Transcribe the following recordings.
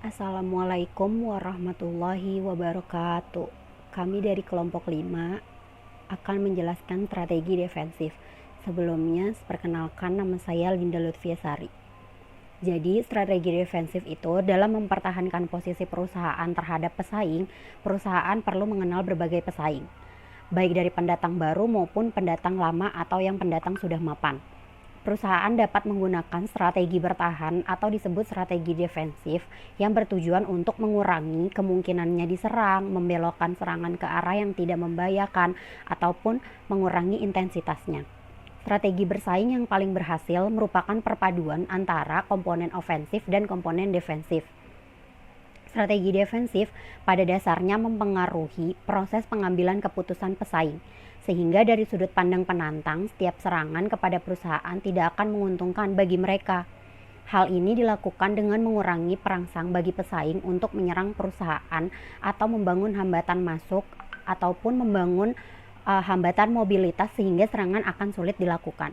Assalamualaikum warahmatullahi wabarakatuh. Kami dari kelompok 5 akan menjelaskan strategi defensif. Sebelumnya, perkenalkan nama saya Linda Lutfiasari. Jadi, strategi defensif itu dalam mempertahankan posisi perusahaan terhadap pesaing, perusahaan perlu mengenal berbagai pesaing, baik dari pendatang baru maupun pendatang lama atau yang pendatang sudah mapan. Perusahaan dapat menggunakan strategi bertahan atau disebut strategi defensif yang bertujuan untuk mengurangi kemungkinannya diserang, membelokkan serangan ke arah yang tidak membahayakan, ataupun mengurangi intensitasnya. Strategi bersaing yang paling berhasil merupakan perpaduan antara komponen ofensif dan komponen defensif. Strategi defensif pada dasarnya mempengaruhi proses pengambilan keputusan pesaing, sehingga dari sudut pandang penantang, setiap serangan kepada perusahaan tidak akan menguntungkan bagi mereka. Hal ini dilakukan dengan mengurangi perangsang bagi pesaing untuk menyerang perusahaan atau membangun hambatan masuk ataupun membangun hambatan mobilitas sehingga serangan akan sulit dilakukan.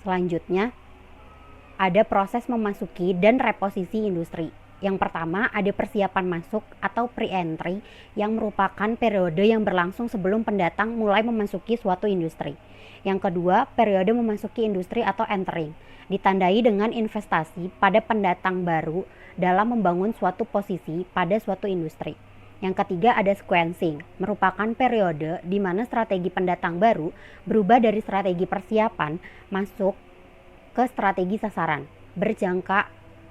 Selanjutnya, ada proses memasuki dan reposisi industri. Yang pertama, ada persiapan masuk atau pre-entry yang merupakan periode yang berlangsung sebelum pendatang mulai memasuki suatu industri. Yang kedua, periode memasuki industri atau entering, ditandai dengan investasi pada pendatang baru dalam membangun suatu posisi pada suatu industri. Yang ketiga, ada sequencing, merupakan periode di mana strategi pendatang baru berubah dari strategi persiapan masuk ke strategi sasaran, berjangka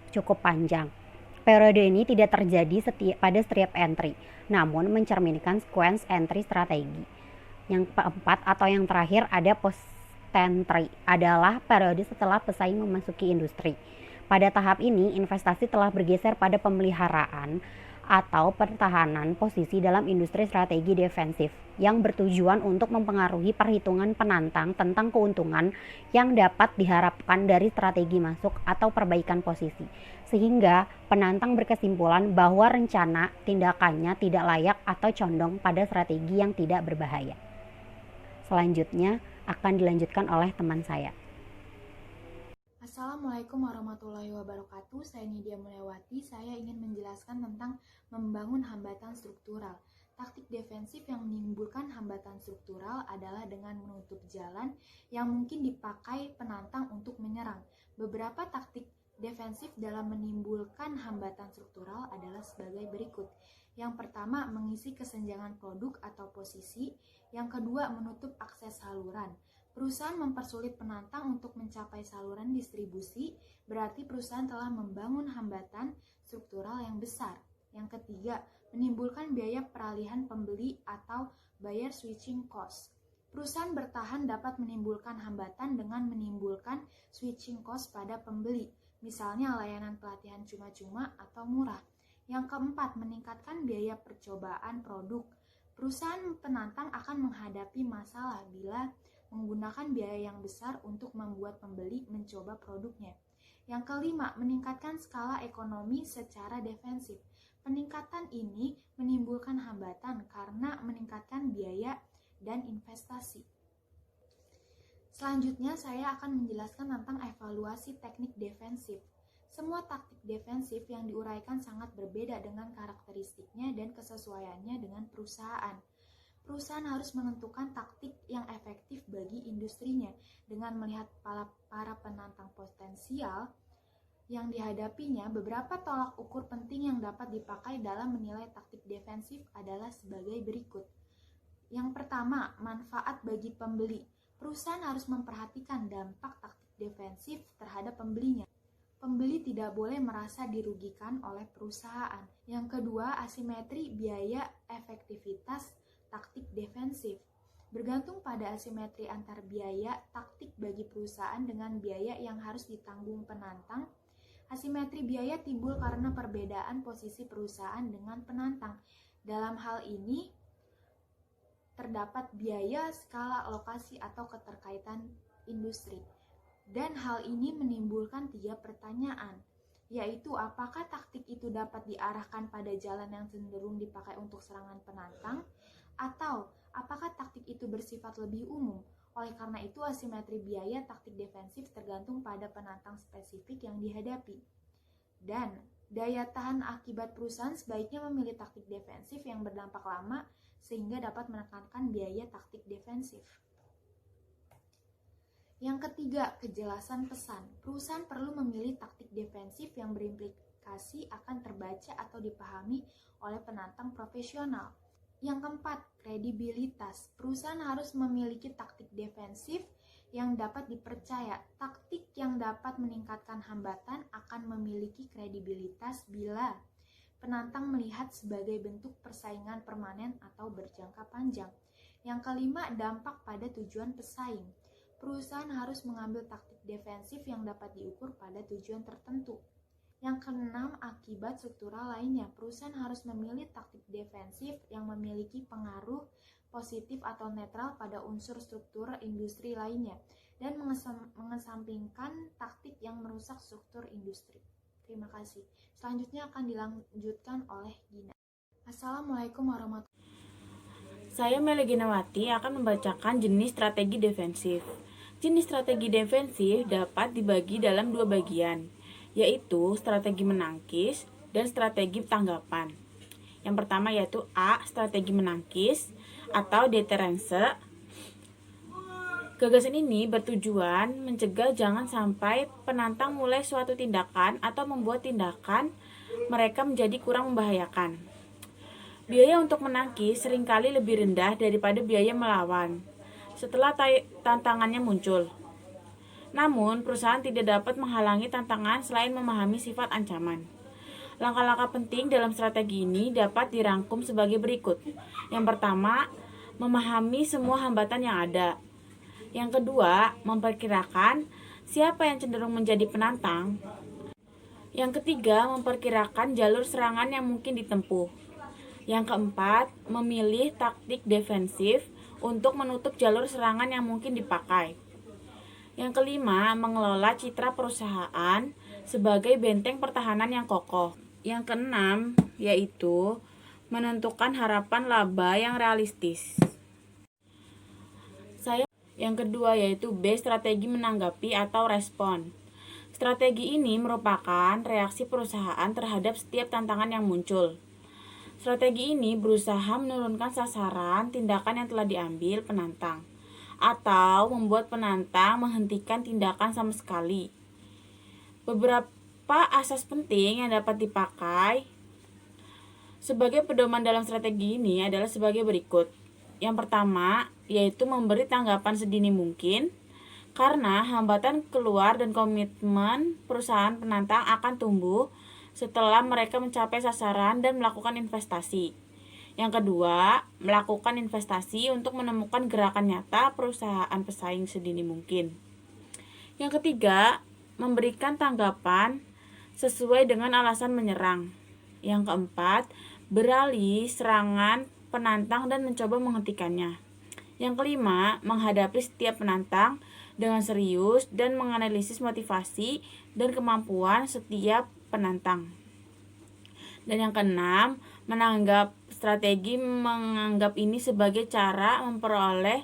cukup panjang. Periode ini tidak terjadi pada setiap entry, namun mencerminkan sequence entry strategi. Yang keempat atau yang terakhir ada post-entry, adalah periode setelah pesaing memasuki industri. Pada tahap ini, investasi telah bergeser pada pemeliharaan atau pertahanan posisi dalam industri strategi defensif yang bertujuan untuk mempengaruhi perhitungan penantang tentang keuntungan yang dapat diharapkan dari strategi masuk atau perbaikan posisi, sehingga penantang berkesimpulan bahwa rencana tindakannya tidak layak atau condong pada strategi yang tidak berbahaya. Selanjutnya akan dilanjutkan oleh teman saya. Assalamualaikum warahmatullahi wabarakatuh. Saya Nidia Mulyawati. Saya ingin menjelaskan tentang membangun hambatan struktural. Taktik defensif yang menimbulkan hambatan struktural adalah dengan menutup jalan yang mungkin dipakai penantang untuk menyerang. Beberapa taktik defensif dalam menimbulkan hambatan struktural adalah sebagai berikut. Yang pertama, mengisi kesenjangan produk atau posisi. Yang kedua, menutup akses saluran. Perusahaan mempersulit penantang untuk mencapai saluran distribusi, berarti perusahaan telah membangun hambatan struktural yang besar. Yang ketiga, menimbulkan biaya peralihan pembeli atau buyer switching cost. Perusahaan bertahan dapat menimbulkan hambatan dengan menimbulkan switching cost pada pembeli, misalnya layanan pelatihan cuma-cuma atau murah. Yang keempat, meningkatkan biaya percobaan produk. Perusahaan penantang akan menghadapi masalah bila menggunakan biaya yang besar untuk membuat pembeli mencoba produknya. Yang kelima, meningkatkan skala ekonomi secara defensif. Peningkatan ini menimbulkan hambatan karena meningkatkan biaya dan investasi. Selanjutnya, saya akan menjelaskan tentang evaluasi teknik defensif. Semua taktik defensif yang diuraikan sangat berbeda dengan karakteristiknya dan kesesuaiannya dengan perusahaan. Perusahaan harus menentukan taktik yang efektif bagi industrinya dengan melihat para penantang potensial yang dihadapinya. Beberapa tolak ukur penting yang dapat dipakai dalam menilai taktik defensif adalah sebagai berikut. Yang pertama, manfaat bagi pembeli. Perusahaan harus memperhatikan dampak taktik defensif terhadap pembelinya. Pembeli tidak boleh merasa dirugikan oleh perusahaan. Yang kedua, asimetri biaya efektivitas taktik defensif. Bergantung pada asimetri antar biaya taktik bagi perusahaan dengan biaya yang harus ditanggung penantang. Asimetri biaya timbul karena perbedaan posisi perusahaan dengan penantang. Dalam hal ini, terdapat biaya, skala, lokasi, atau keterkaitan industri. Dan hal ini menimbulkan 3 pertanyaan, yaitu apakah taktik itu dapat diarahkan pada jalan yang cenderung dipakai untuk serangan penantang, atau apakah taktik itu bersifat lebih umum. Oleh karena itu, asimetri biaya taktik defensif tergantung pada penantang spesifik yang dihadapi. Dan Daya tahan akibat perusahaan sebaiknya memilih taktik defensif yang berdampak lama sehingga dapat menekankan biaya taktik defensif. Yang ketiga, kejelasan pesan. Perusahaan perlu memilih taktik defensif yang berimplikasi akan terbaca atau dipahami oleh penantang profesional. Yang keempat, kredibilitas. Perusahaan harus memiliki taktik defensif yang dapat dipercaya. Taktik yang dapat meningkatkan hambatan akan memiliki kredibilitas bila penantang melihat sebagai bentuk persaingan permanen atau berjangka panjang. Yang kelima, dampak pada tujuan pesaing. Perusahaan harus mengambil taktik defensif yang dapat diukur pada tujuan tertentu. Yang keenam, akibat struktural lainnya. Perusahaan harus memilih taktik defensif yang memiliki pengaruh positif atau netral pada unsur struktur industri lainnya dan mengesampingkan taktik yang merusak struktur industri. Terima kasih. Selanjutnya akan dilanjutkan oleh Gina. Assalamualaikum warahmatullahi wabarakatuh. Saya Mele Ginawati akan membacakan jenis strategi defensif. Jenis strategi defensif dapat dibagi dalam dua bagian, yaitu strategi menangkis dan strategi tanggapan. Yang pertama yaitu A. Strategi menangkis atau deterrence. Gagasan ini bertujuan mencegah jangan sampai penantang mulai suatu tindakan atau membuat tindakan mereka menjadi kurang membahayakan. Biaya untuk menangkis seringkali lebih rendah daripada biaya melawan setelah tantangannya muncul. Namun, perusahaan tidak dapat menghalangi tantangan selain memahami sifat ancaman. Langkah-langkah penting dalam strategi ini dapat dirangkum sebagai berikut. Yang pertama, memahami semua hambatan yang ada. Yang kedua, memperkirakan siapa yang cenderung menjadi penantang. Yang ketiga, memperkirakan jalur serangan yang mungkin ditempuh. Yang keempat, memilih taktik defensif untuk menutup jalur serangan yang mungkin dipakai. Yang kelima, mengelola citra perusahaan sebagai benteng pertahanan yang kokoh. Yang keenam, yaitu menentukan harapan laba yang realistis. Yang kedua yaitu B. Strategi menanggapi atau respon. Strategi ini merupakan reaksi perusahaan terhadap setiap tantangan yang muncul. Strategi ini berusaha menurunkan sasaran tindakan yang telah diambil penantang atau membuat penantang menghentikan tindakan sama sekali. Beberapa asas penting yang dapat dipakai sebagai pedoman dalam strategi ini adalah sebagai berikut. Yang pertama, yaitu memberi tanggapan sedini mungkin, karena hambatan keluar dan komitmen perusahaan penantang akan tumbuh setelah mereka mencapai sasaran dan melakukan investasi. Yang kedua, melakukan investasi untuk menemukan gerakan nyata perusahaan pesaing sedini mungkin. Yang ketiga, memberikan tanggapan sesuai dengan alasan menyerang. Yang keempat, beralih serangan penantang dan mencoba menghentikannya. Yang kelima, menghadapi setiap penantang dengan serius dan menganalisis motivasi dan kemampuan setiap penantang. Dan yang keenam, menganggap ini sebagai cara memperoleh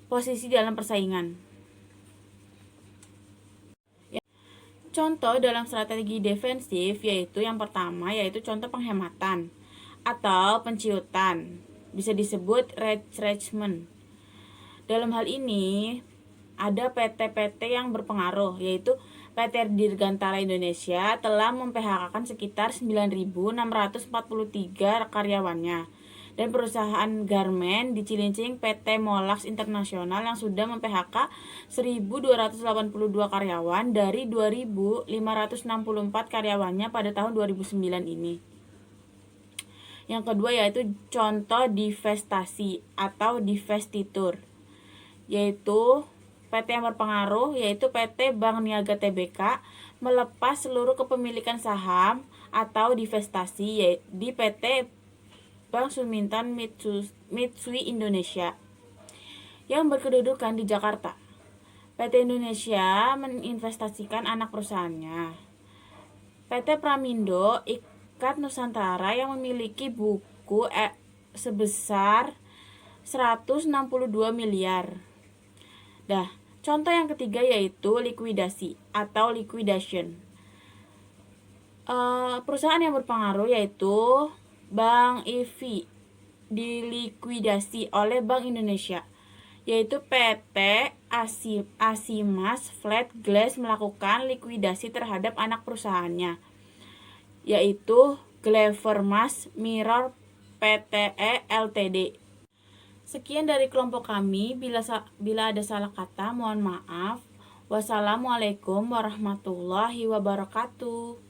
posisi dalam persaingan. Contoh dalam strategi defensif yaitu yang pertama yaitu contoh penghematan atau penciutan, bisa disebut retrenchment. Dalam hal ini ada PT-PT yang berpengaruh, yaitu PT Dirgantara Indonesia telah mem-PHK-kan sekitar 9.643 karyawannya, dan perusahaan garmen di Cilincing PT Mollax Internasional yang sudah mem-PHK 1.282 karyawan dari 2.564 karyawannya pada tahun 2009 ini. Yang kedua yaitu contoh divestasi atau divestitur, yaitu PT yang berpengaruh yaitu PT Bank Niaga Tbk melepas seluruh kepemilikan saham atau divestasi di PT Bank Sumintan Mitsui Indonesia yang berkedudukan di Jakarta. PT Indonesia menginvestasikan anak perusahaannya. PT Pramindo Ikat Nusantara yang memiliki buku sebesar 162 miliar. Contoh yang ketiga yaitu likuidasi atau liquidation. Perusahaan yang berpengaruh yaitu Bank IV dilikuidasi oleh Bank Indonesia, yaitu PT Asimas Flat Glass melakukan likuidasi terhadap anak perusahaannya, yaitu Glavermas Mirror Pte Ltd. Sekian dari kelompok kami. Bila ada salah kata, mohon maaf. Wassalamualaikum warahmatullahi wabarakatuh.